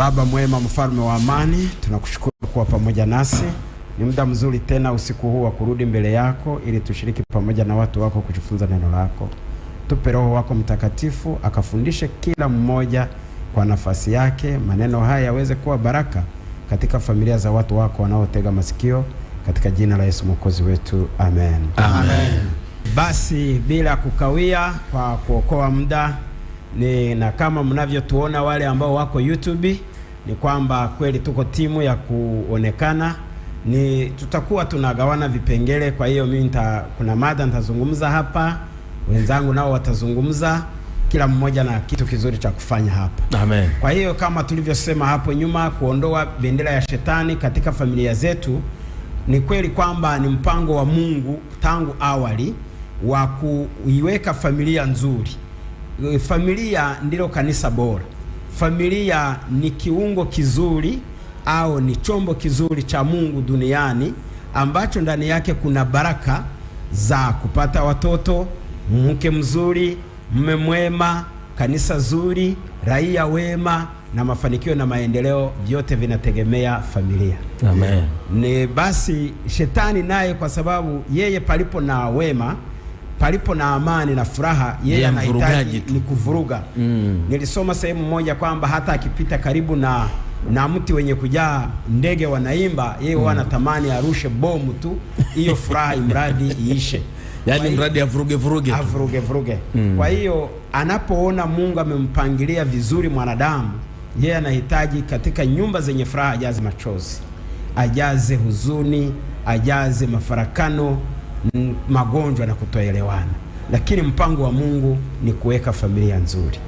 Baba mwema, mfalme wa amani, tunakushukuru kwa pamoja nasi. Ni muda mzuri tena usiku huu wa kurudi mbele yako ili tushiriki pamoja na watu wako kujifunza neno lako. Tupe Roho wako Mtakatifu akafundishe kila mmoja kwa nafasi yake, maneno haya yaweze kuwa baraka katika familia za watu wako wanaotega masikio, katika jina la Yesu Mwokozi wetu, amen. Amen. Basi bila kukawia, kwa kuokoa muda, na kama mnavyotuona wale ambao wako YouTube, ni kwamba kweli tuko timu ya kuonekana. Tutakuwa tunagawana vipengele. Kwa hiyo mimi kuna mada nitazungumza hapa, wenzangu nao watazungumza, kila mmoja na kitu kizuri cha kufanya hapa. Amen. Kwa hiyo kama tulivyosema hapo nyuma, kuondoa bendera ya shetani katika familia zetu, ni kweli kwamba ni mpango wa Mungu tangu awali wa kuiweka familia nzuri. Familia ndilo kanisa bora. Familia ni kiungo kizuri au ni chombo kizuri cha Mungu duniani, ambacho ndani yake kuna baraka za kupata watoto, mke mzuri, mume mwema, kanisa zuri, raia wema, na mafanikio na maendeleo, vyote vinategemea familia. Amen. Ni basi shetani naye, kwa sababu yeye palipo na wema, palipo na amani na furaha, yeye anahitaji ni kuvuruga. Nilisoma sehemu moja kwamba hata akipita karibu na mti wenye kujaa ndege wanaimba, yeye anatamani arushe bomu tu, hiyo furaha imradi iishe. Yani mradi avuruge. Kwa hiyo anapoona Mungu amempangilia vizuri mwanadamu, yeye anahitaji katika nyumba zenye furaha ajaze machozi, ajaze huzuni, ajaze mafarakano, magonjwa na kutoelewana. Lakini mpango wa Mungu ni kuweka familia nzuri.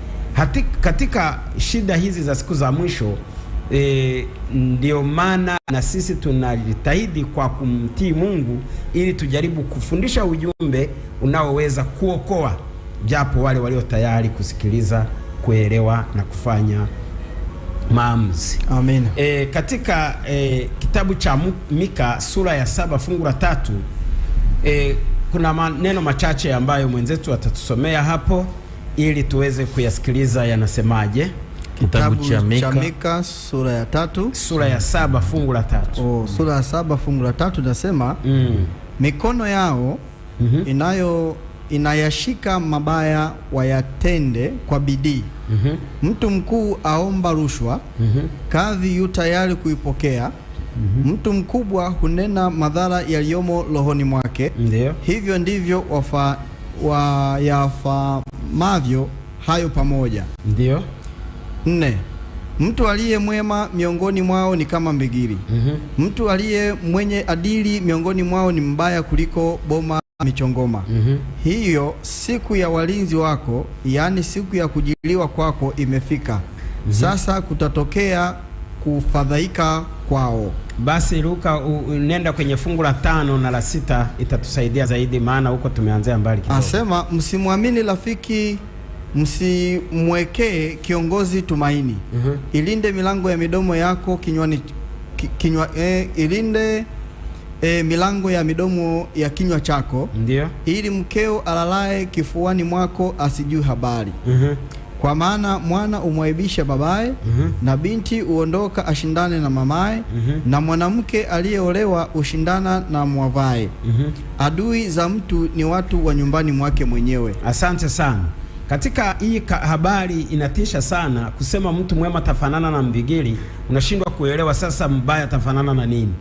Katika shida hizi za siku za mwisho, ndio maana na sisi tunajitahidi kwa kumtii Mungu ili tujaribu kufundisha ujumbe unaoweza kuokoa, japo wale walio tayari kusikiliza, kuelewa na kufanya maamuzi. Amen. Katika kitabu cha Mika sura ya 7 fungu la 3, kuna maneno machache ambayo mwenzetu atatusomea hapo ili tuweze kuyasikiliza yanasemaje. Kitabu cha Mika sura ya 3, sura ya 7 fungu la 3. Sura ya 7 fungu la 3 nasema, mikono yao inayashika mabaya wayatende kwa bidii. Mtu mkuu aomba rushwa, kadhi yu tayari kuipokea. Mtu mkubwa hunena madhara yaliyomo rohoni mwake. Ndiyo. Hivyo ndivyo wayafamavyo hayo pamoja. Ndiyo. 4. Mtu aliye mwema miongoni mwao ni kama mbigili. Mtu aliye mwenye adili miongoni mwao ni mbaya kuliko boma michongoma. Hiyo siku ya walinzi wako, yani siku ya kujiliwa kwako imefika. Sasa kutatokea kufadhaika kwao. Basi Luka, nenda kwenye fungu la 5 na la 6, itatusaidia zaidi, maana huko tumeanzia mbali kidogo. Asema, msimwamini rafiki, msimwekee kiongozi tumaini. Ilinde milango ya midomo yako ilinde milango ya midomo ya kinywa chako. Ndiyo. Ili mkeo alalaye kifuani mwako asijue habari. Kwa maana mwana umwaibisha babaye, na binti uondoka ashindane na mamaye, na mwanamke aliyeolewa ushindana na mwavaye. Adui za mtu ni watu wa nyumbani mwake mwenyewe. Asante sana. Katika hii habari inatisha sana kusema mtu mwema tafanana na mbigili. Unashindwa kuelewa sasa mbaya tafanana na nini?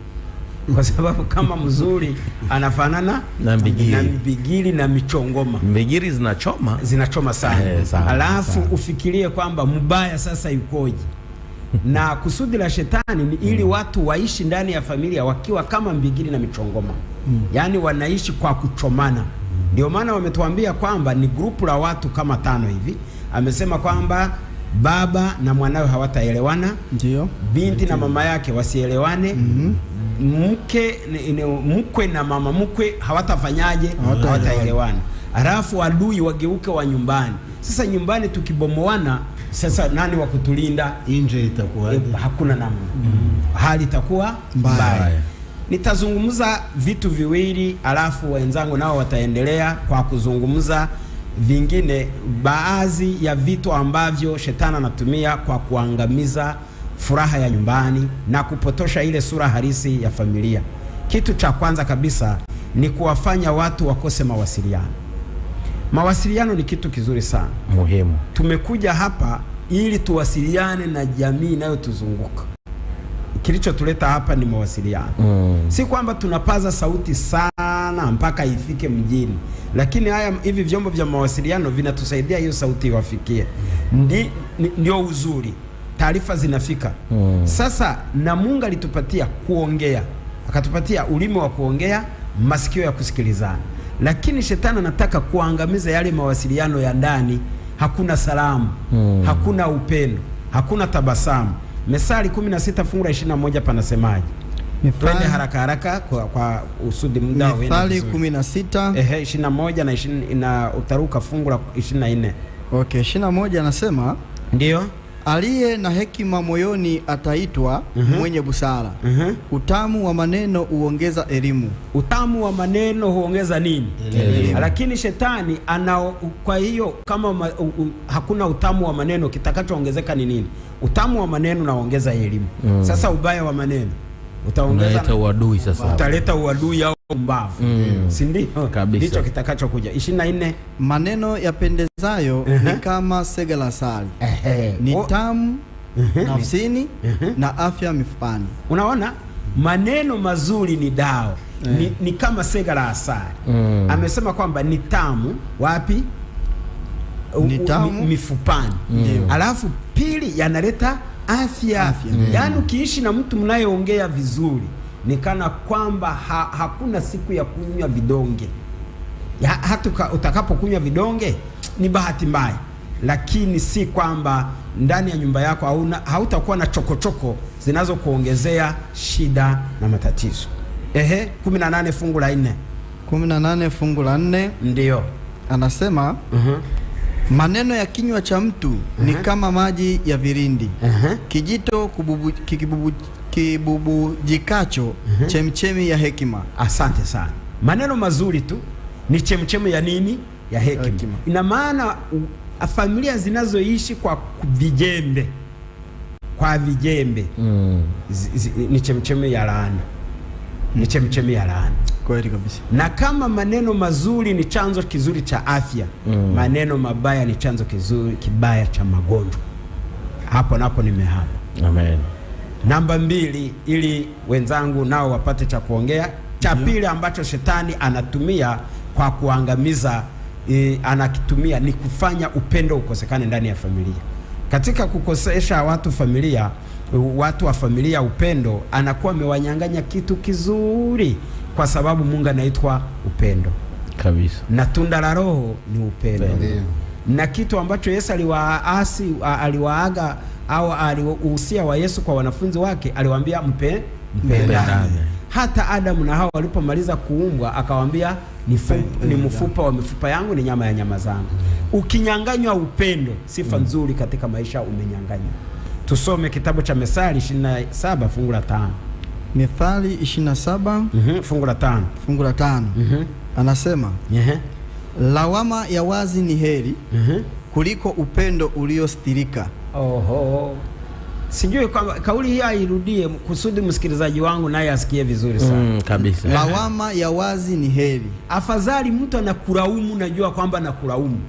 Kwa sababu kama mzuri anafanana na mbigili na michongoma. Mbigili zinachoma sana. Alafu ufikirie kwamba mbaya sasa yukoje. Na kusudi la shetani ni ili watu waishi ndani ya familia wakiwa kama mbigili na michongoma. Yani wanaishi kwa kuchomana. Ndio maana wametuambia kwamba ni grupu la watu kama 5 hivi. Amesema kwamba baba na mwanawe hawataelewana. Ndio. Binti na mama yake wasielewane. Mkwe na mama mkwe hawatafanyaje? Hawataelewana. Alafu adui wageuke wa nyumbani. Sasa nyumbani tukibomoana, sasa nani wa kutulinda? Nje itakuwa hakuna namna. Hali itakuwa mbaya. Nitazungumza vitu viwili, alafu wenzangu nao wataendelea kwa kuzungumza vingine, baadhi ya vitu ambavyo shetani anatumia kwa kuangamiza furaha ya nyumbani na kupotosha ile sura halisi ya familia. Kitu cha kwanza kabisa ni kuwafanya watu wakose mawasiliano. Mawasiliano ni kitu kizuri sana, muhimu. Tumekuja hapa ili tuwasiliane na jamii inayotuzunguka. Kilichotuleta hapa ni mawasiliano. Si kwamba tunapaza sauti sana mpaka ifike mjini, lakini hivi vyombo vya mawasiliano vinatusaidia hiyo sauti iwafikie. Ndio uzuri, taarifa zinafika. Sasa na Mungu alitupatia kuongea, akatupatia ulimi wa kuongea, masikio ya kusikilizana, lakini shetani anataka kuangamiza yale mawasiliano ya ndani. Hakuna salamu, hakuna upendo, hakuna tabasamu. Methali 16 fungu la 21 panasemaje? Twende haraka haraka kwa usudi muda wewe. Methali 16 21 na 20 na utaruka fungu la 24. Okay, 21 anasema ndio, aliye na hekima moyoni ataitwa mwenye busara. Utamu wa maneno huongeza elimu. Utamu wa maneno huongeza nini? Elimu. Lakini shetani kwa hiyo kama hakuna utamu wa maneno, kitakachoongezeka ni nini? Utamu wa maneno unaongeza elimu. Sasa ubaya wa maneno utaongeza uadui. Sasa utaleta uadui au mbavu. Si ndio? Ndicho kitakachokuja. 24, maneno yapendezayo ni kama sega la asali, ni tamu nafsini na afya mifupani. Unaona, maneno mazuri ni dawa. Ni kama sega la asali. Amesema kwamba ni tamu wapi? Ni tamu mifupani. Alafu pili, yanaleta afya. Yaani ukiishi na mtu mnayeongea vizuri, ni kana kwamba hakuna siku ya kunywa vidonge. Hata utakapokunywa vidonge ni bahati mbaya, lakini si kwamba ndani ya nyumba yako hautakuwa na chokochoko zinazokuongezea shida na matatizo. 18 fungu la 4. 18 fungu la 4 ndio anasema maneno ya kinywa cha mtu ni kama maji ya virindi, kijito kibubujikacho chemchemi ya hekima. Asante sana. Maneno mazuri tu ni chemchemi ya nini? Ya hekima. Ina maana familia zinazoishi kwa vijembe, ni chemchemi ya laana. Ni chemchemi ya laana. Kweli kabisa. Na kama maneno mazuri ni chanzo kizuri cha afya, maneno mabaya ni chanzo kibaya cha magonjwa. Hapo napo nimehapa. Amen. Namba 2, ili wenzangu nao wapate cha kuongea. Cha pili ambacho shetani anatumia kwa kuangamiza, anakitumia ni kufanya upendo ukosekane ndani ya familia. Katika kukosesha watu wa familia upendo, anakuwa amewanyang'anya kitu kizuri, kwa sababu Mungu anaitwa upendo kabisa, na tunda la Roho ni upendo. Na kitu ambacho Yesu aliwaaga au aliuhusia wa Yesu kwa wanafunzi wake, aliwaambia mpendane. Hata Adamu na Hawa walipomaliza kuumbwa, akawaambia ni mfupa wa mifupa yangu, ni nyama ya nyama zangu. Ukinyang'anywa upendo, sifa nzuri katika maisha umenyang'anywa. Tusome kitabu cha Methali 27 fungu la 5. Methali 27 fungu la 5. Fungu la 5. Anasema lawama ya wazi ni heri kuliko upendo uliostirika. Sijui kwa kauli hii airudie kusudi msikilizaji wangu naye asikie vizuri sana. Kabisa. Lawama ya wazi ni heri. Afadhali mtu anakulaumu, najua kwamba anakulaumu,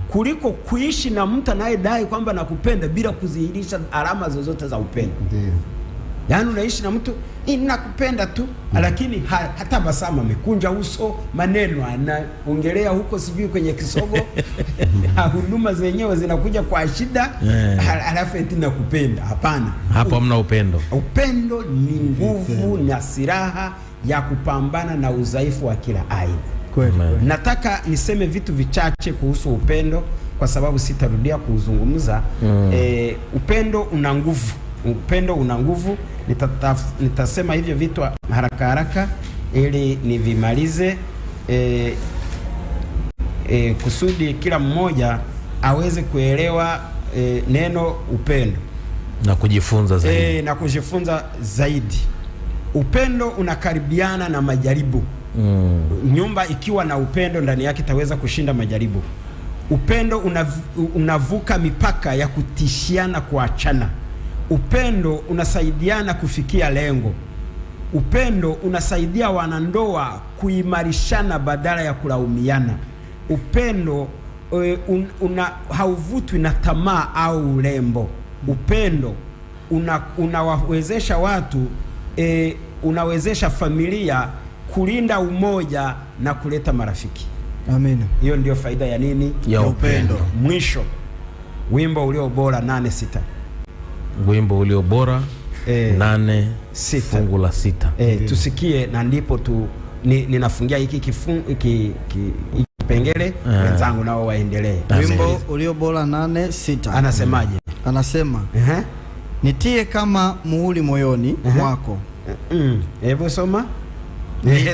kuliko kuishi na mtu anayedai kwamba nakupenda bila kudhihirisha alama zozote za upendo. Yaani unaishi na mtu nakupenda tu, lakini hata basama amekunja uso, maneno anaongelea huko sijui kwenye kisogo. Huduma zenyewe zinakuja kwa shida, alafu eti nakupenda. Hapana. Hapo hamna upendo. Upendo ni nguvu na silaha ya kupambana na udhaifu wa kila aina. Nataka niseme vitu vichache kuhusu upendo, kwa sababu sitarudia kuzungumza. Upendo una nguvu. Upendo una nguvu. Nitasema hivyo vitu haraka haraka ili nivimalize, kusudi kila mmoja aweze kuelewa neno upendo na kujifunza zaidi. Upendo unakaribiana na majaribu. Nyumba ikiwa na upendo ndani yake itaweza kushinda majaribu. Upendo unavuka mipaka ya kutishiana kuachana. Upendo unasaidiana kufikia lengo. Upendo unasaidia wanandoa kuimarishana badala ya kulaumiana. Upendo hauvutwi na tamaa au urembo. Upendo unawawezesha watu, unawezesha familia kulinda umoja na kuleta marafiki. Amen. Hiyo ndio faida ya nini? Ya upendo. Mwisho, wimbo ulio bora 8:6. Wimbo ulio bora 8:6 fungu la 6. Tusikie na ndipo ninafungia hiki kipengele, wenzangu nao waendelee. Wimbo ulio bora 8:6. Anasemaje? Anasema nitie kama muhuri moyoni mwako. Hebu soma.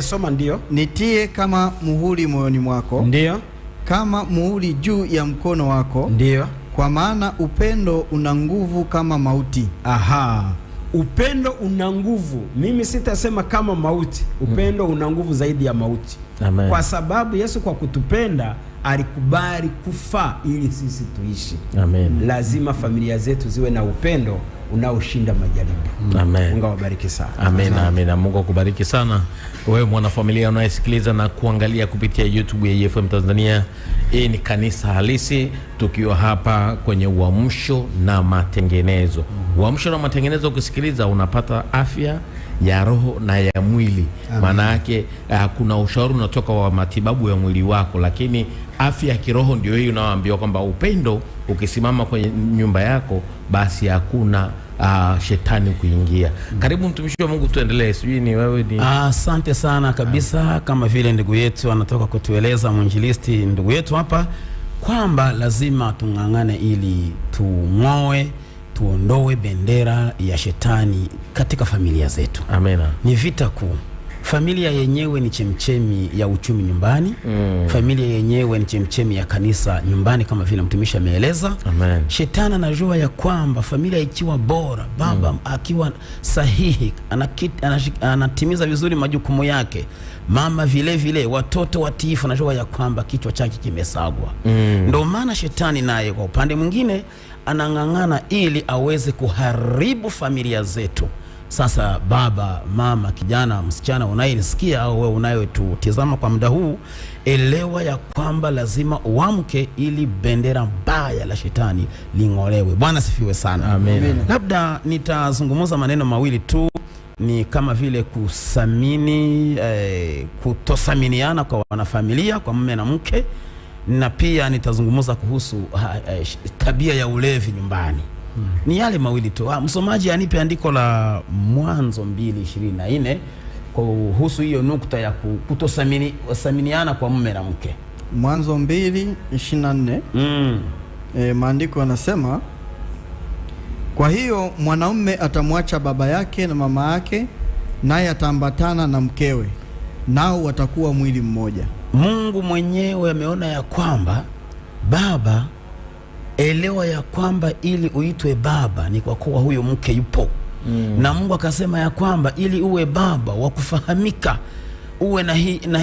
Soma. Ndio. Nitie kama muhuri moyoni mwako. Ndio. Kama muhuri juu ya mkono wako. Ndio. Kwa maana upendo una nguvu kama mauti. Aha. Upendo una nguvu. Mimi sitasema kama mauti. Upendo una nguvu zaidi ya mauti. Amen. Kwa sababu Yesu kwa kutupenda alikubali kufa ili sisi tuishi. Amen. Lazima familia zetu ziwe na upendo unaoshinda majaribu. Amen. Mungu awabariki sana. Amen. Amen. Mungu akubariki sana wewe mwanafamilia unayesikiliza na kuangalia kupitia YouTube ya EFM Tanzania. Hii ni Kanisa Halisi, tukiwa hapa kwenye uamsho na matengenezo. Uamsho na matengenezo, ukisikiliza unapata afya ya roho na ya mwili. Maana yake kuna ushauri unatoka wa matibabu ya mwili wako, lakini afya ya kiroho ndio hiyo unaoambiwa kwamba upendo ukisimama kwenye nyumba yako, basi hakuna shetani kuingia. Karibu mtumishi wa Mungu, tuendelee. Sijui ni wewe ni... Asante sana kabisa. Kama vile ndugu yetu anatoka kutueleza, mwinjilisti ndugu yetu hapa, kwamba lazima tung'ang'ane ili tuondoe bendera ya shetani katika familia zetu. Amena. Ni vita kuu. Familia yenyewe ni chemchemi ya uchumi nyumbani. Familia yenyewe ni chemchemi ya kanisa nyumbani, kama vile mtumishi ameeleza. Amen. Shetani anajua ya kwamba familia ikiwa bora, baba akiwa sahihi, anatimiza vizuri majukumu yake, mama vile vile, watoto watiifu, anajua ya kwamba kichwa chake kimesagwa. Ndio maana shetani naye kwa upande mwingine anang'ang'ana ili aweze kuharibu familia zetu. Sasa baba, mama, kijana, msichana unayenisikia au wewe unayetutazama kwa muda huu, elewa ya kwamba lazima uamke ili bendera mbaya la shetani ling'olewe. Bwana sifiwe sana. Amen. Labda nitazungumza maneno mawili tu, ni kama vile kusamini, kutosaminiana kwa wanafamilia, kwa mume na mke, na pia nitazungumza kuhusu tabia ya ulevi nyumbani. Ni yale mawili tu. Msomaji anipe andiko la Mwanzo 2:24 kuhusu hiyo nukta ya kutosaminiana kwa mume na mke. Mwanzo 2:24. Maandiko yanasema, kwa hiyo mwanaume atamwacha baba yake na mama yake, naye ataambatana na mkewe, nao watakuwa mwili mmoja. Mungu mwenyewe ameona ya kwamba baba, elewa ya kwamba ili uitwe baba ni kwa kuwa huyo mke yupo. Na Mungu akasema ya kwamba ili uwe baba wa kufahamika, uwe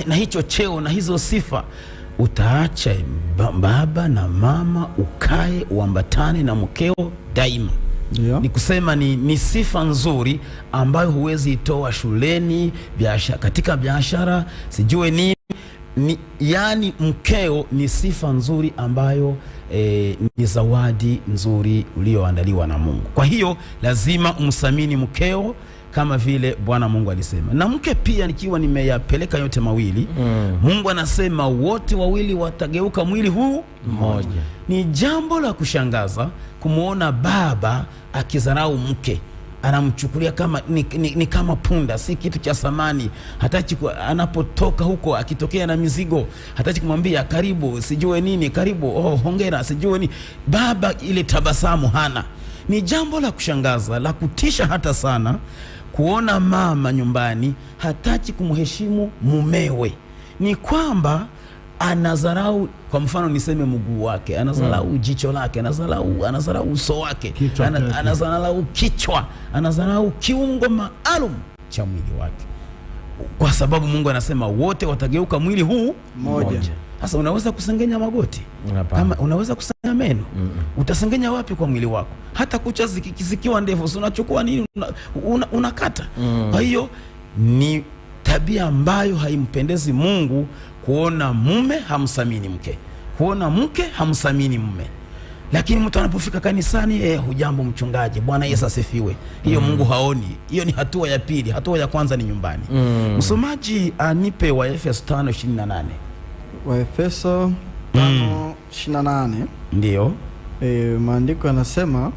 na hicho cheo na hizo sifa, utaacha baba na mama, ukae uambatane na mkeo daima. Yeah. Ni kusema ni sifa nzuri ambayo huwezi itoa shuleni, katika biashara, sijue nini. Yani mkeo ni sifa nzuri ambayo ni zawadi nzuri ulioandaliwa na Mungu. Kwa hiyo lazima umsamini mkeo kama vile Bwana Mungu alisema. Na mke pia, nikiwa nimeyapeleka yote mawili, Mungu anasema wote wawili watageuka mwili huu mmoja. Ni jambo la kushangaza kumuona baba akizarau mke, anamchukulia kama ni kama punda, si kitu cha samani. Hataki anapotoka huko akitokea na mizigo, hataki kumwambia karibu, sijue nini, karibu, hongera, sijue nini. Baba ile tabasamu hana. Ni jambo la kushangaza, la kutisha hata sana, kuona mama nyumbani hataki kumheshimu mumewe. Ni kwamba anazarau, kwa mfano niseme mguu wake, anazarau jicho lake, anazarau uso wake, anazarau kichwa, anazarau kiungo maalum cha mwili wake, kwa sababu Mungu anasema wote watageuka mwili huu mmoja. Sasa unaweza kusengenya magoti? Kama unaweza kusengenya meno? Utasengenya wapi kwa mwili wako? Hata kucha zikiwa ndefu, unachukua nini unakata? Kwa hiyo ni tabia ambayo haimpendezi Mungu, kuona mume hamsamini mke, kuona mke hamsamini mume. Lakini mtu anapofika kanisani, hujambo mchungaji, Bwana Yesu asifiwe. Hiyo Mungu haoni. Hiyo ni hatua ya pili. Hatua ya kwanza ni nyumbani. Msomaji anipe Waefeso 5:28. Waefeso 5:28. Ndio. Maandiko yanasema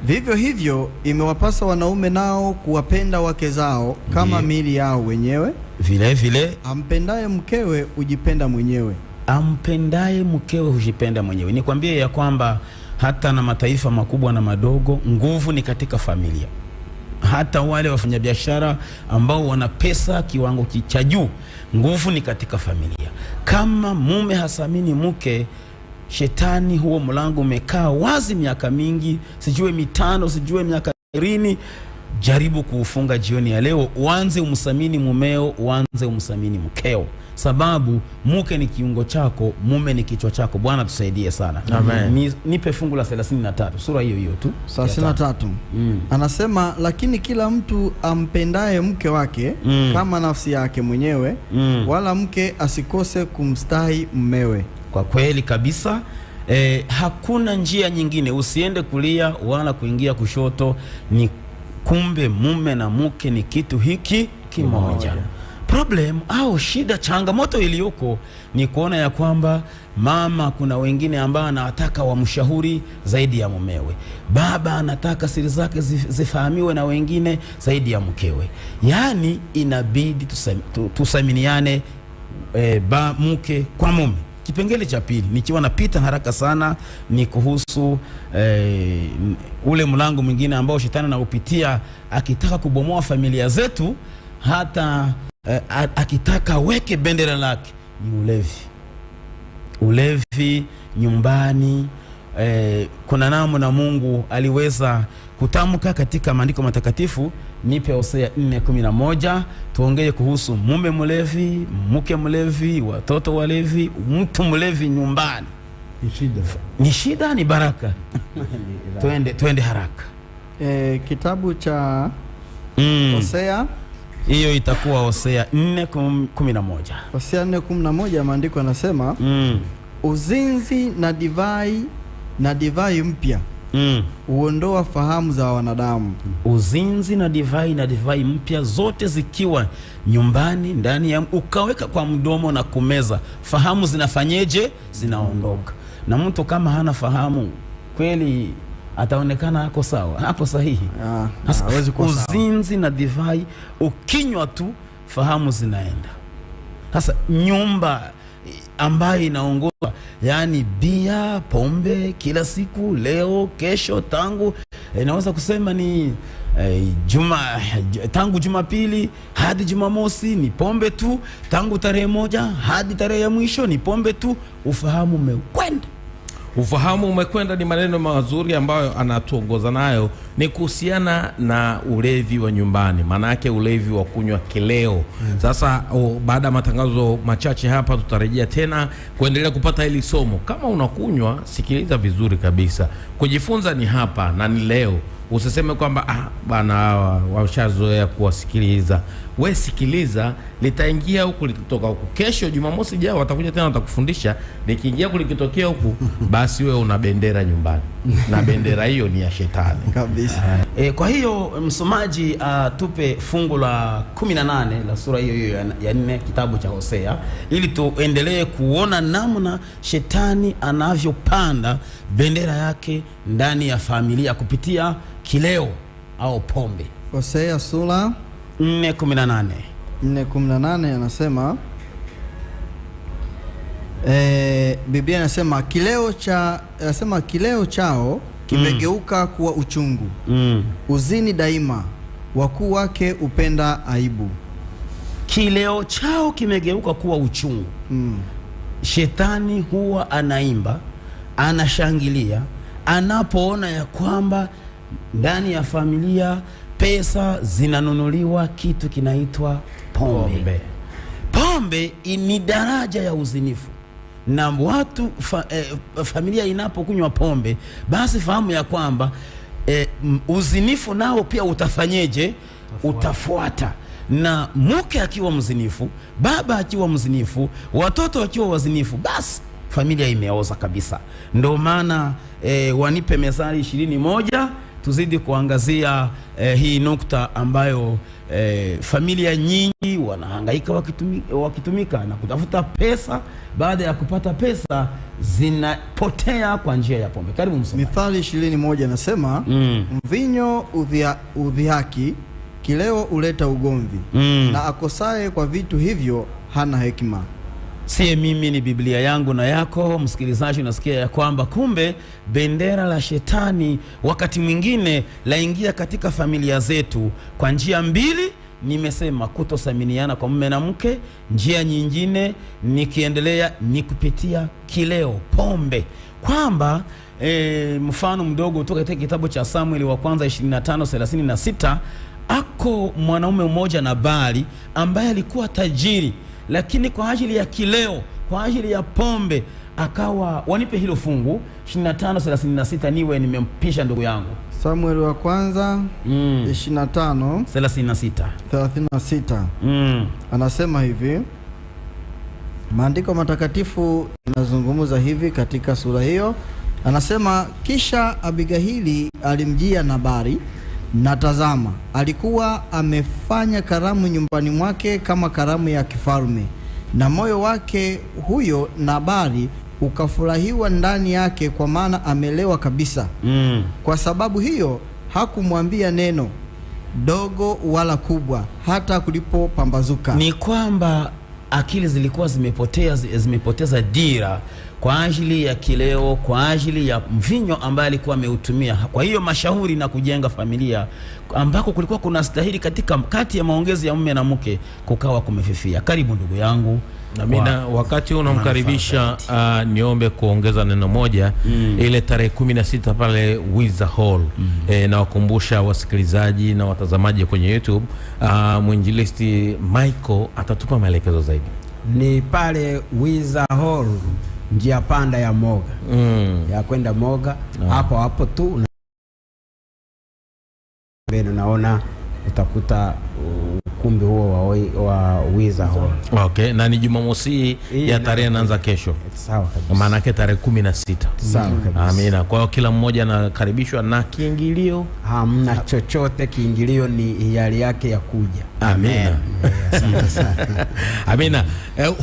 vivyo hivyo imewapasa wanaume nao kuwapenda wake zao kama miili yao wenyewe. Vile vile ampendaye mkewe hujipenda mwenyewe. Ampendaye mkewe hujipenda mwenyewe. Nikwambie ya kwamba hata na mataifa makubwa na madogo, nguvu ni katika familia. Hata wale wafanyabiashara ambao wana pesa kiwango cha juu, nguvu ni katika familia. Kama mume hasamini mke, shetani, huo mlango umekaa wazi miaka mingi, sijue 5, sijue miaka 20. Jaribu kuufunga jioni ya leo. Uanze umsamini mumeo, uanze umsamini mkeo, sababu mke ni kiungo chako, mume ni kichwa chako. Bwana tusaidie sana. Amen. Nipe fungu la 33, sura hiyo tu 33. Anasema, lakini kila mtu ampendaye mke wake kama nafsi yake mwenyewe, wala mke asikose kumstahi mmewe. Kwa kweli kabisa. Hakuna njia nyingine, usiende kulia wala kuingia kushoto. Ni kumbe mume na mke ni kitu hiki kimoja. Problem au shida, changamoto iliyoko ni kuona ya kwamba mama, kuna wengine ambao anataka wamshauri zaidi ya mumewe. Baba anataka siri zake zifahamiwe na wengine zaidi ya mkewe. Yani inabidi tusaminiane, mke kwa mume. Kipengele cha pili, nikiwa napita haraka sana, ni kuhusu ule mlango mwingine ambao shetani anaupitia akitaka kubomoa familia zetu, hata akitaka weke bendera lake, ni ulevi. Ulevi nyumbani. Kuna namna Mungu aliweza kutamka katika maandiko matakatifu. Nipe Hosea 4:11. Tuongee kuhusu mume mlevi, mke mlevi, watoto walevi, mtu mlevi nyumbani. Ni shida, ni baraka. Twende haraka. Kitabu cha Hosea, hiyo itakuwa Hosea 4:11. Hosea 4:11, maandiko yanasema uzinzi na divai mpya huondoa fahamu za wanadamu. Uzinzi na divai mpya, zote zikiwa nyumbani, ndani ya ukaweka kwa mdomo na kumeza, fahamu zinafanyeje? Zinaondoka. Na mtu kama hana fahamu, kweli ataonekana hako sawa, hako sahihi. Hawezi kuwa sawa. Uzinzi na divai, ukinywa tu fahamu zinaenda. Sasa nyumba ambayo inaongozwa, yani bia, pombe kila siku, leo kesho, tangu inaweza kusema ni tangu Jumapili hadi Jumamosi ni pombe tu, tangu tarehe 1 hadi tarehe ya mwisho ni pombe tu. Ufahamu umekwenda. Ufahamu umekwenda ni maneno mazuri ambayo anatuongoza nayo, ni kuhusiana na ulevi wa nyumbani, maana yake ulevi wa kunywa kileo. Sasa baada ya matangazo machache hapa, tutarejea tena kuendelea kupata hili somo. Kama unakunywa, sikiliza vizuri kabisa. Kujifunza ni hapa na ni leo. Usiseme kwamba bana washazoea kuwasikiliza. We sikiliza, litaingia huku likitoka huku. Kesho Jumamosi ijayo watakuja tena watakufundisha. Likiingia kulikitokea huku, basi wewe una bendera nyumbani. Na bendera hiyo ni ya shetani kabisa. Kwa hiyo msomaji, tupe fungu la 18 la sura hiyo ya 4 kitabu cha Hosea, ili tuendelee kuona namna shetani anavyopanda bendera yake ndani ya familia kupitia kileo au pombe. Hosea sura 4:18. 4:18 anasema, Biblia inasema kileo chao kimegeuka kuwa uchungu. Uzini daima, wakuu wake upenda aibu. Kileo chao kimegeuka kuwa uchungu. Shetani huwa anaimba, anashangilia anapoona ya kwamba ndani ya familia pesa zinanunuliwa kitu kinaitwa pombe. Pombe ni daraja ya uzinifu. na watu familia inapokunywa pombe, basi fahamu ya kwamba uzinifu nao pia utafanyeje? Utafuata. Na mke akiwa mzinifu, baba akiwa mzinifu, watoto akiwa wazinifu, basi familia imeoza kabisa. Ndio maana wanipe Methali 21 tuzidi kuangazia hii nukta ambayo familia nyingi wanahangaika wakitumika na kutafuta pesa. Baada ya kupata pesa zinapotea kwa njia ya pombe. Karibu msomaji. Mithali 21 nasema mvinyo udhihaki, kileo uleta ugomvi, na akosaye kwa vitu hivyo hana hekima. Sie mimi ni Biblia yangu na yako msikilizaji, unasikia ya kwamba kumbe bendera la shetani wakati mwingine laingia katika familia zetu kwa njia mbili. Nimesema kutosaminiana kwa mume na mke. Njia nyingine nikiendelea ni kupitia kileo, pombe. Kwamba mfano mdogo kutoka katika kitabu cha Samueli wa kwanza 25:36, ako mwanaume mmoja Nabali ambaye alikuwa tajiri, lakini kwa ajili ya kileo, kwa ajili ya pombe akawa, wanipe hilo fungu 25:36 niwe nimempisha ndugu yangu. Samueli wa kwanza 25:36 anasema hivi, maandiko matakatifu yanazungumza hivi katika sura hiyo. Anasema, kisha Abigaili alimjia Nabali, na tazama, alikuwa amefanya karamu nyumbani mwake kama karamu ya kifalme, na moyo wake huyo Nabali ukafurahiwa ndani yake, kwa maana amelewa kabisa. Kwa sababu hiyo hakumwambia neno dogo wala kubwa hata kulipopambazuka. Ni kwamba akili zilikuwa zimepoteza dira kwa ajili ya kileo, kwa ajili ya mvinyo ambaye alikuwa ameutumia. Kwa hiyo mashauri na kujenga familia ambako kulikuwa kuna stahili katika kati ya maongezi ya mume na mke kukawa kumefifia. Karibu ndugu yangu. Amina. Wakati unamkaribisha niombe kuongeza neno moja. Ile tarehe 16 pale Wiza Hall, na wakumbusha wasikilizaji na watazamaji kwenye YouTube, mwinjilisti Michael atatupa maelekezo zaidi. Ni pale Wiza Hall, njia panda ya Moga, ya kwenda Moga. Hapo tu unaona utakuta ukumbi huo wa Wiza Hall. Okay, na ni Jumamosi ya tarehe inaanza kesho. Sawa kabisa. Maana yake tarehe 16. Sawa kabisa. Amina. Kwa hiyo kila mmoja anakaribishwa, na kiingilio hamna chochote, kiingilio ni hiari yake ya kuja. Amina. Asante sana. Amina.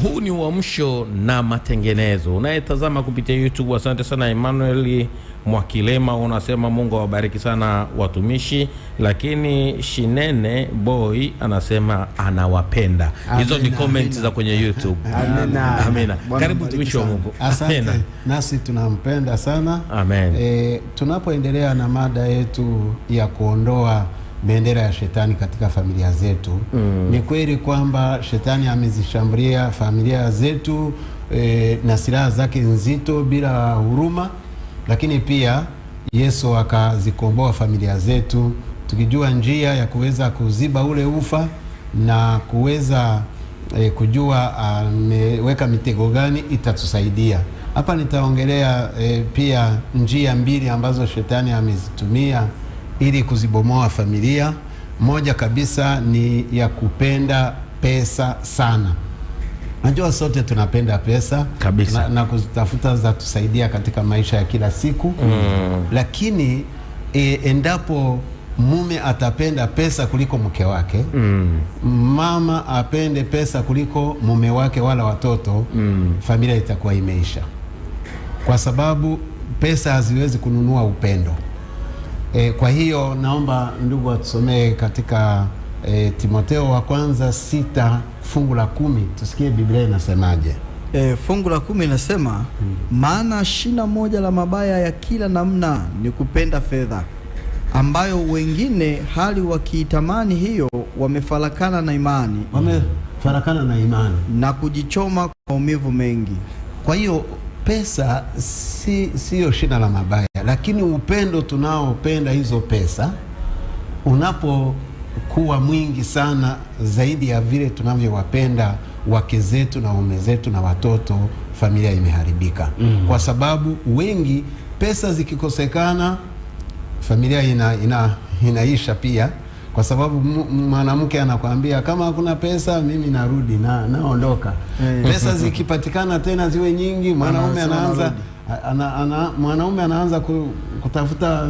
Huu ni uamsho na matengenezo unayetazama kupitia YouTube. Asante sana Emmanuel Mwakilema, unasema Mungu awabariki sana watumishi. Lakini Shinene Boy anasema anawapenda. Hizo ni comments za kwenye YouTube. Amina. Amina. Karibu mtumishi wa Mungu. Asante. Nasi tunampenda sana. Amen. Tunapoendelea na mada yetu ya kuondoa bendera ya shetani katika familia zetu, ni kweli kwamba shetani amezishambulia familia zetu na silaha zake nzito bila huruma, lakini pia Yesu akazikomboa familia zetu, tukijua njia ya kuweza kuziba ule ufa na kuweza kujua ameweka mitego gani itatusaidia. Hapa nitaongelea pia njia mbili ambazo shetani amezitumia ili kuzibomoa familia. Moja kabisa ni ya kupenda pesa sana. Najua sote tunapenda pesa kabisa, na kuzitafuta za tusaidia katika maisha ya kila siku. Lakini endapo mume atapenda pesa kuliko mke wake, mama apende pesa kuliko mume wake wala watoto, familia itakuwa imeisha, kwa sababu pesa haziwezi kununua upendo. Kwa hiyo naomba ndugu atusomee katika Timotheo wa kwanza 6 fungu la 10, tusikie Biblia inasemaje. Fungu la 10 inasema, maana shina moja la mabaya ya kila namna ni kupenda fedha, ambayo wengine hali wakiitamani hiyo wamefarakana na imani. Wamefarakana na imani na kujichoma kwa maumivu mengi. Kwa hiyo pesa siyo shina la mabaya, lakini upendo tunaopenda hizo pesa unapokuwa mwingi sana zaidi ya vile tunavyowapenda wake zetu na waume zetu na watoto, familia imeharibika. Kwa sababu wengi, pesa zikikosekana familia inaisha pia, kwa sababu mwanamke anakuambia kama hakuna pesa mimi narudi naondoka. Pesa zikipatikana tena ziwe nyingi, mwanaume anaanza kutafuta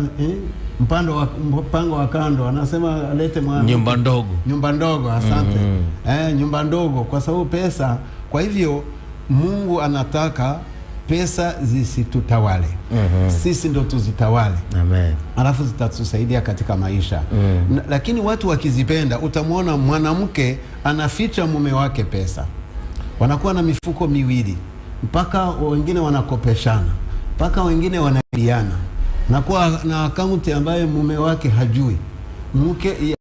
mpango wa kando, anasema alete nyumba ndogo. Asante. Nyumba ndogo, kwa sababu pesa. Kwa hivyo Mungu anataka pesa zisitutawale. Sisi ndo tuzitawale. Amen. Alafu zitatusaidia katika maisha. Lakini watu wakizipenda, utamwona mwanamke anaficha mume wake pesa. Wanakuwa na mifuko miwili, mpaka wengine wanakopeshana, mpaka wengine wanaiana. Nakuwa na akaunti ambayo mume wake hajui. Mke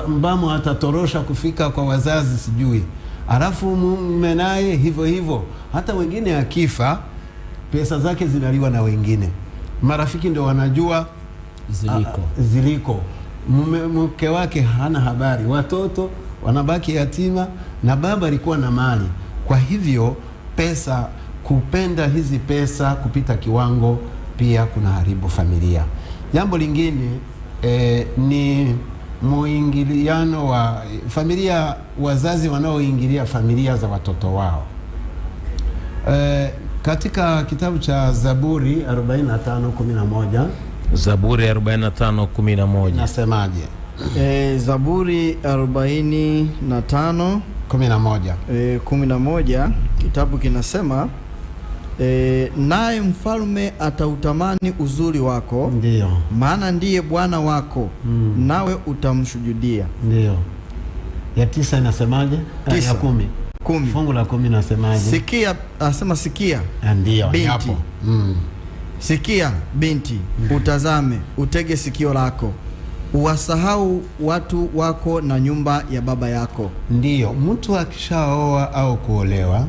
ambamo atatorosha kufika kwa wazazi sijui. Alafu mume naye hivyo hivyo. Hata wengine akifa, pesa zake zinaliwa na wengine. Marafiki ndio wanajua ziliko. Mke wake hana habari. Watoto wanabaki yatima na baba alikuwa na mali. Kwa hivyo pesa, kupenda hizi pesa kupita kiwango pia kuna haribu familia. Jambo lingine ni muingiliano wa familia, wazazi wanaoingilia familia za watoto wao. Katika kitabu cha Zaburi 45:11, Zaburi 45:11 nasemaje? Zaburi 45:11 kitabu kinasema naye mfalme atautamani uzuri wako, ndio maana ndiye Bwana wako, nawe utamshujudia. Ndio. Ya 9 inasemaje? Ya 10. Fungu la 10 nasemaje? Sikia, asema sikia. Ndio hapo. Sikia binti, utazame, utege sikio lako, uwasahau watu wako na nyumba ya baba yako. Ndio, mtu akishaoa au kuolewa,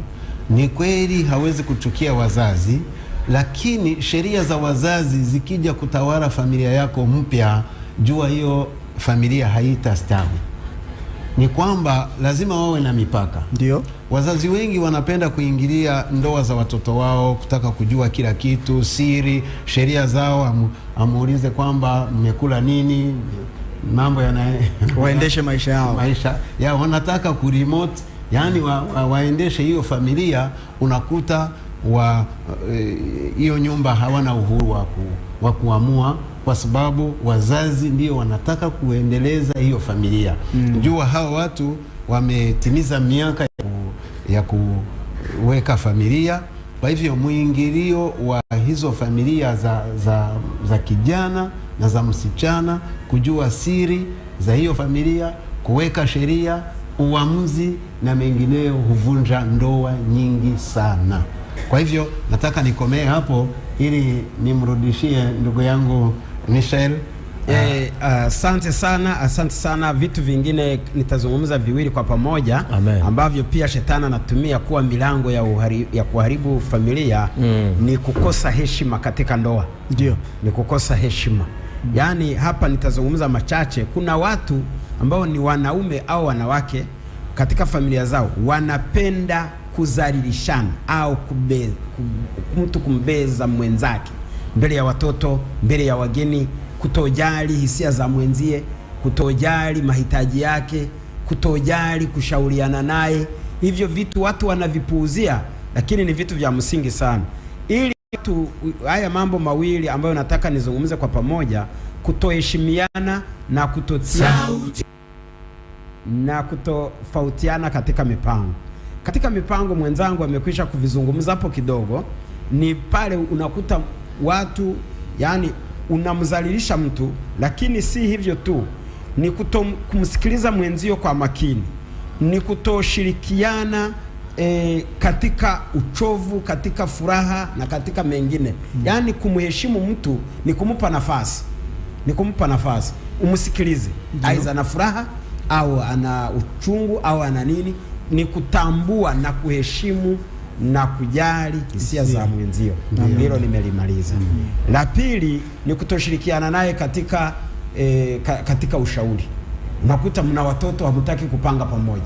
ni kweli hawezi kuchukia wazazi, lakini sheria za wazazi zikija kutawala familia yako mpya, jua hiyo familia haitastawi. Ni kwamba lazima wawe na mipaka. Ndio. Wazazi wengi wanapenda kuingilia ndoa za watoto wao, kutaka kujua kila kitu, siri, sheria zao, amuulize kwamba mmekula nini, mambo waendeshe maisha yao. Wanataka kuremote, yani waendeshe hiyo familia. Unakuta hiyo nyumba hawana uhuru wa kuamua, kwa sababu wazazi ndio wanataka kuendeleza hiyo familia. Jua hao watu wametimiza miaka ya kuweka familia. Kwa hivyo muingilio wa hizo familia za kijana na za msichana, kujua siri za hiyo familia, kuweka sheria, uamuzi na mengineyo, huvunja ndoa nyingi sana. Kwa hivyo nataka nikomee hapo ili nimrudishie ndugu yangu Michel. Asante sana. Vitu vingine nitazungumza viwili kwa pamoja. Amen. Ambavyo pia shetani anatumia kuwa milango ya kuharibu familia. Ni kukosa heshima katika ndoa. Ndio. Ni kukosa heshima. Yaani hapa nitazungumza machache. Kuna watu ambao ni wanaume au wanawake katika familia zao wanapenda kuzalilishana au mtu kumbeza mwenzake mbele ya watoto, mbele ya wageni, kutojali hisia za mwenzie, kutojali mahitaji yake, kutojali kushauriana naye. Hivyo vitu watu wanavipuuzia, lakini ni vitu vya msingi sana. Ili haya mambo mawili ambayo nataka nizungumze kwa pamoja, kutoheshimiana na kutofautiana katika mipango. Katika mipango mwenzangu amekwisha kuvizungumza hapo kidogo. Ni pale unakuta watu, yani unamzalilisha mtu, lakini si hivyo tu, ni kumsikiliza mwenzio kwa makini, ni kutoshirikiana katika uchovu, katika furaha na katika mengine. Yani kumheshimu mtu ni kumpa nafasi, umsikilize, aidha na furaha au ana uchungu au ana nini. Ni kutambua na kuheshimu na kujali hisia za mwenzio. Hilo nimelimaliza. La pili ni kutoshirikiana naye katika ushauri. Unakuta mna watoto hamtaki kupanga pamoja,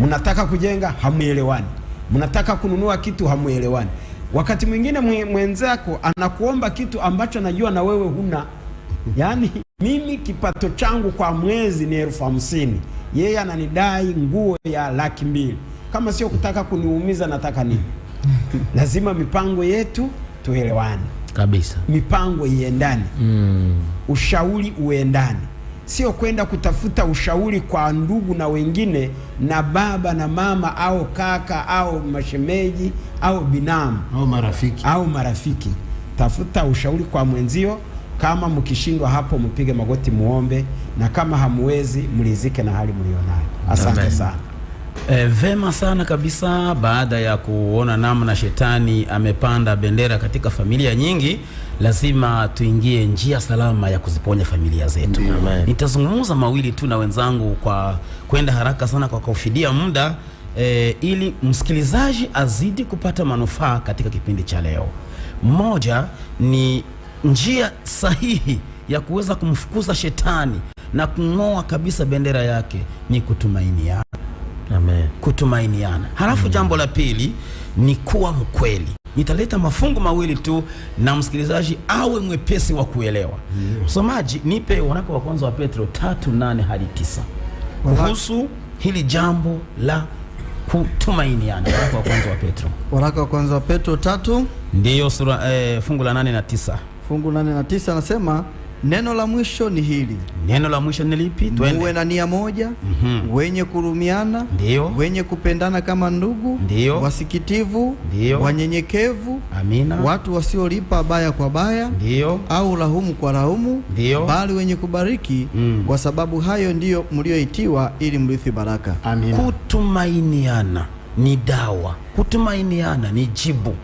mnataka kujenga, hamuelewani. mnataka kununua kitu hamuelewani. Wakati mwingine mwenzako anakuomba kitu ambacho najua na wewe huna. Yaani mimi kipato changu kwa mwezi ni 50,000. Yeye ananidai nguo ya 200,000. Kama sio kutaka kuniumiza nataka nini? Lazima mipango yetu tuelewane. Kabisa. Mipango iendane. Ushauri uendane. Sio kwenda kutafuta ushauri kwa ndugu na wengine na baba na mama au kaka au mashemeji au binamu au marafiki. Tafuta ushauri kwa mwenzio. Kama mkishindwa hapo mpige magoti muombe, na kama hamuwezi mlizike na hali mlionayo. Asante sana. Vema sana kabisa. Baada ya kuona namna shetani amepanda bendera katika familia nyingi, lazima tuingie njia salama ya kuziponya familia zetu. Nitazungumza mawili tu na wenzangu kwa kwenda haraka sana kwa kufidia muda, ili msikilizaji azidi kupata manufaa katika kipindi cha leo. Moja ni njia sahihi ya kuweza kumfukuza shetani na kung'oa kabisa bendera yake ni kutumainiana. Amen. Kutumainiana. Halafu jambo la pili ni kuwa mkweli. Nitaleta mafungu mawili tu na msikilizaji awe mwepesi wa kuelewa. Msomaji, nipe waraka wa kwanza wa Petro 3:8 hadi 9. Kuhusu hili jambo la kutumainiana. Waraka wa kwanza wa Petro. Waraka wa kwanza wa Petro 3 ndiyo sura fungu la 8 na 9. Fungu 8 na 9 anasema, neno la mwisho ni hili. Neno la mwisho ni lipi? Twende. Muwe na nia moja, wenye kurumiana, ndio, wenye kupendana kama ndugu, ndio, wasikitivu, ndio, wanyenyekevu, amina, watu wasiolipa baya kwa baya, ndio, au lahumu kwa lahumu, ndio, bali wenye kubariki, kwa sababu hayo ndio mlioitiwa ili mrithi baraka. Amina. Kutumainiana ni dawa. Kutumainiana ni jibu.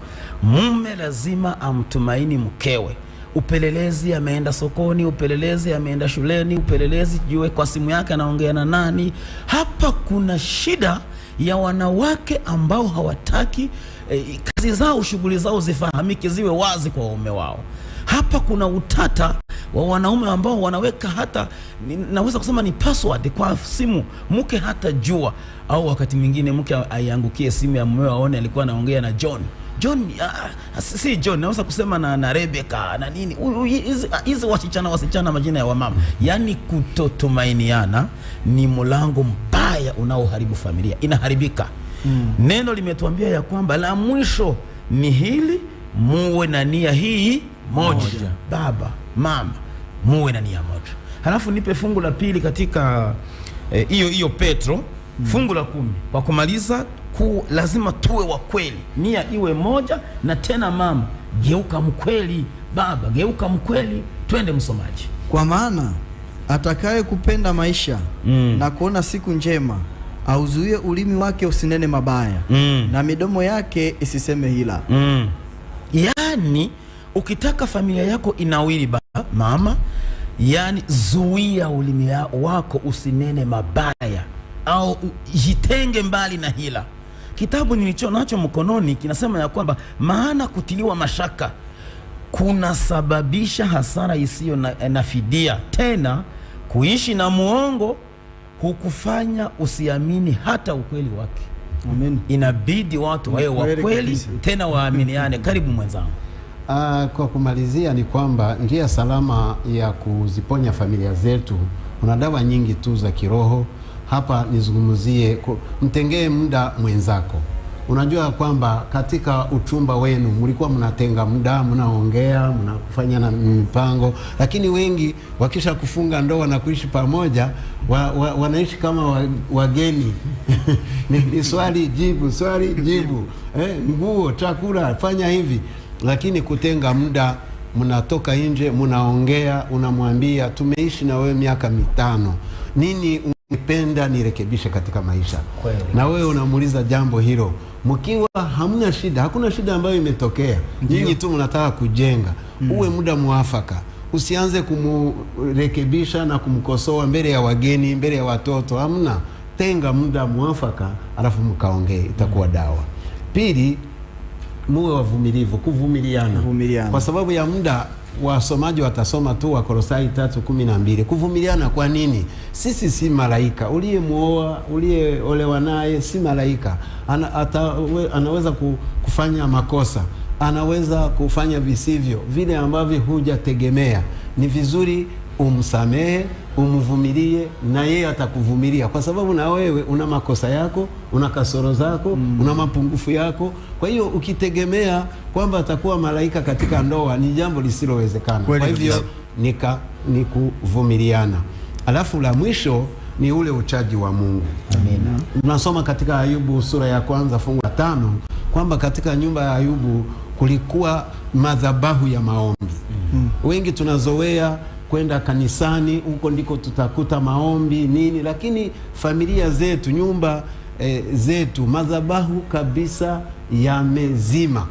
Mume lazima amtumaini mkewe. Upelelezi ameenda sokoni, upelelezi ameenda shuleni, upelelezi jue kwa simu yake anaongea na nani. Hapa kuna shida ya wanawake ambao hawataki kazi zao, shughuli zao zifahamike, ziwe wazi kwa waume wao. Hapa kuna utata wa wanaume ambao wanaweka hata naweza kusema ni password kwa simu, mke hata jua, au wakati mwingine mke aiangukie simu ya mume aone alikuwa anaongea na John, si John, naweza kusema na Rebecca na nini. Hizi wasichana majina ya wamama. Yani kutotumainiana ni mlango mbaya unaoharibu familia, inaharibika. Neno limetuambia ya kwamba la mwisho ni hili, muwe na nia hii moja. Baba, mama, muwe na nia moja. Halafu nipe fungu la pili katika hiyo Petro, fungu la 10. Kwa kumaliza, lazima tuwe wa kweli, nia iwe moja, na tena mama, geuka mkweli, baba, geuka mkweli. Twende msomaji. Kwa maana atakaye kupenda maisha na kuona siku njema, auzuie ulimi wake usinene mabaya, na midomo yake isiseme hila. Yani ukitaka familia yako inawili, baba, mama, yani zuia ulimi wako usinene mabaya, au jitenge mbali na hila. Kitabu nilicho nacho mkononi kinasema ya kwamba maana kutiliwa mashaka kunasababisha hasara isiyo na fidia, tena kuishi na muongo hukufanya usiamini hata ukweli wake. Amen. Inabidi watu wawe wa kweli, tena waaminiane. Karibu mwenzangu. Kwa kumalizia ni kwamba njia salama ya kuziponya familia zetu, kuna dawa nyingi tu za kiroho. Hapa nizungumzie, mtengee muda mwenzako. Unajua kwamba katika uchumba wenu mlikuwa mnatenga muda, mnaongea, mnafanya na mipango, lakini wengi wakisha kufunga ndoa na kuishi pamoja wanaishi kama wageni. ni swali jibu, swali jibu, nguo, chakula, fanya hivi. Lakini kutenga muda, mnatoka nje, mnaongea, unamwambia tumeishi na wewe miaka 5, nini ungependa nirekebishe katika maisha? Na wewe unamuuliza jambo hilo, mkiwa hamna shida, hakuna shida ambayo imetokea, nyinyi tu mnataka kujenga. Uwe muda muafaka, usianze kumurekebisha na kumkosoa mbele ya wageni, mbele ya watoto. Hamna, tenga muda muafaka, alafu mkaongee, itakuwa dawa. Pili, muwe wavumilivu, kuvumiliana. Kwa sababu ya muda, wasomaji watasoma tu Wakolosai 3:12. Kuvumiliana kwa nini? Sisi si malaika. Uliyemuoa, uliyeolewa naye si malaika. Anaweza kufanya makosa, anaweza kufanya visivyo vile ambavyo hujategemea. Ni vizuri umsamehe, umvumilie, na yeye atakuvumilia, kwa sababu na wewe una makosa yako, una kasoro zako, una mapungufu yako. Kwa hiyo ukitegemea kwamba atakuwa malaika katika ndoa, ni jambo lisilowezekana. Kwa hivyo ni kuvumiliana. Alafu la mwisho ni ule uchaji wa Mungu. Amina. Tunasoma katika Ayubu sura ya 1 fungu la 5 kwamba katika nyumba ya Ayubu kulikuwa madhabahu ya maombi. Wengi tunazoea kwenda kanisani, huko ndiko tutakuta maombi nini, lakini familia zetu, nyumba zetu, madhabahu kabisa yamezima.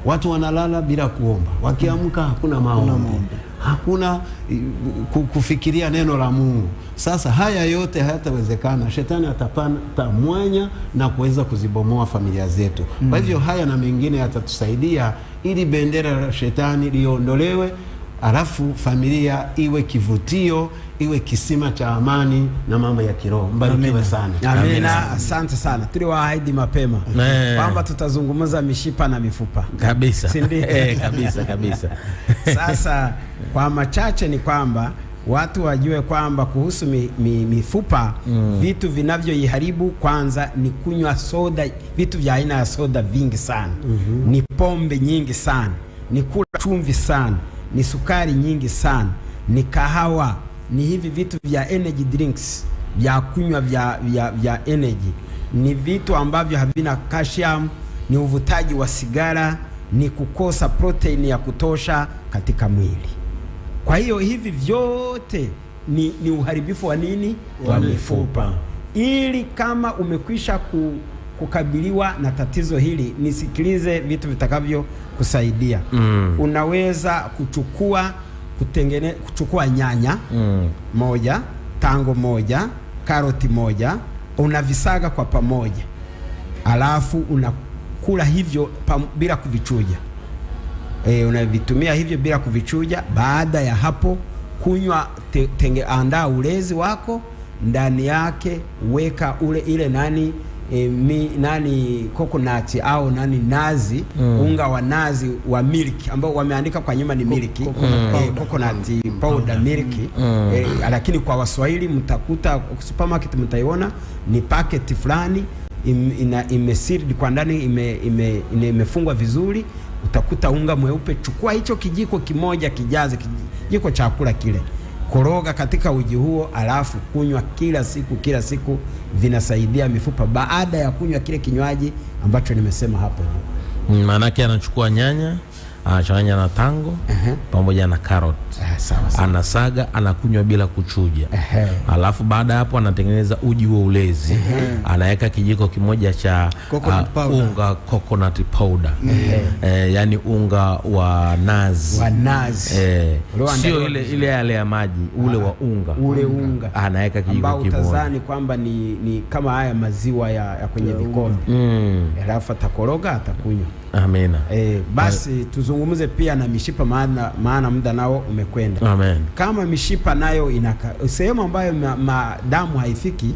Watu wanalala bila kuomba, wakiamka hakuna maombi, hakuna kufikiria neno la Mungu. Sasa haya yote hayatawezekana. Shetani atapata mwanya na kuweza kuzibomoa familia zetu. Kwa hivyo haya na mengine yatatusaidia ili bendera la shetani liondolewe, alafu familia iwe kivutio, iwe kisima cha amani na mambo ya kiroho. Mbarikiwe sana. Amina. Asante sana. Tuliwaahidi mapema kwamba tutazungumza mishipa na mifupa. Kabisa. Si ndio? Kabisa. Sasa kwa machache ni kwamba watu wajue kwamba kuhusu mifupa, vitu vinavyoiharibu kwanza ni kunywa soda, vitu vya aina ya soda vingi sana, ni pombe nyingi sana, ni kula chumvi sana, ni sukari nyingi sana, ni kahawa, ni hivi vitu vya energy drinks, vya kunywa vya energy, ni vitu ambavyo havina calcium, ni uvutaji wa sigara, ni kukosa protein ya kutosha katika mwili. Kwa hiyo hivi vyote ni uharibifu wa nini? Wa mifupa. Ili kama umekwisha kukabiliwa na tatizo hili, nisikilize vitu vitakavyo kusaidia. Unaweza kuchukua nyanya moja, tango moja, karoti moja, unavisaga kwa pamoja, alafu unakula hivyo bila kuvichuja. Unavitumia hivyo bila kuvichuja. Baada ya hapo, kunywa, andaa ulezi wako, ndani yake weka ile coconut au nazi, unga wa nazi wa milk ambao wameandika kwa nyuma ni milk, coconut powder milk, lakini kwa Waswahili mtakuta supermarket, mtaiona ni packet fulani imesealed kwa ndani, imefungwa vizuri. Utakuta unga mweupe. Chukua hicho kijiko kimoja, kijaze kijiko cha kula kile, koroga katika uji huo, alafu kunywa kila siku. Vinasaidia mifupa baada ya kunywa kile kinywaji ambacho nimesema hapo juu. Maana yake anachukua nyanya, anachanganya na tango pamoja na carrot, anasaga, anakunywa bila kuchuja. Alafu baada hapo anatengeneza uji wa ulezi, anaweka kijiko kimoja cha unga coconut powder, yani unga wa nazi, sio ile yale ya maji, ule wa unga, anaweka kijiko kimoja, utazani kwamba ni kama haya maziwa ya kwenye vikombe. Alafu atakoroga, atakunywa. Amina. Basi tuzungumze pia na mishipa, maana muda nao umekwenda. Amen. Kama mishipa nayo sehemu ambayo damu haifiki,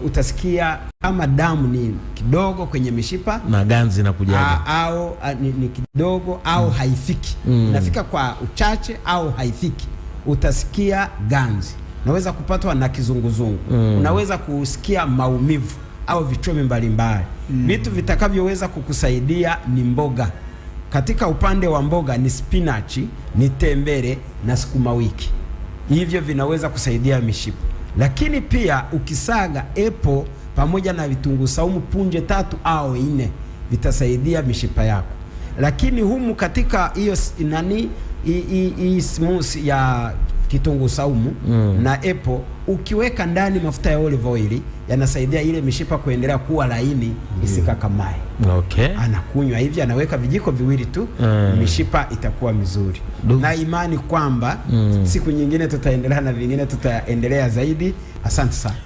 utasikia kama damu ni kidogo kwenye mishipa na ganzi na kujaga, au ni kidogo au haifiki, inafika kwa uchache au haifiki, utasikia ganzi. Unaweza kupatwa na kizunguzungu, unaweza kusikia maumivu au vichomi mbalimbali. Vitu vitakavyoweza kukusaidia ni mboga. Katika upande wa mboga ni spinach, ni tembele na sukuma wiki. Hivyo vinaweza kusaidia mishipa. Lakini pia ukisaga apple pamoja na vitunguu saumu punje 3 au 4 vitasaidia mishipa yako. Lakini humu katika hiyo smoothie ya kitunguu saumu na apple, ukiweka ndani mafuta ya olive oil, yanasaidia ile mishipa kuendelea kuwa laini, isikakamae. Anakunywa hivi, anaweka vijiko viwili tu, mishipa itakuwa mizuri. Na imani kwamba siku nyingine tutaendelea na vingine, tutaendelea zaidi. Asante sana.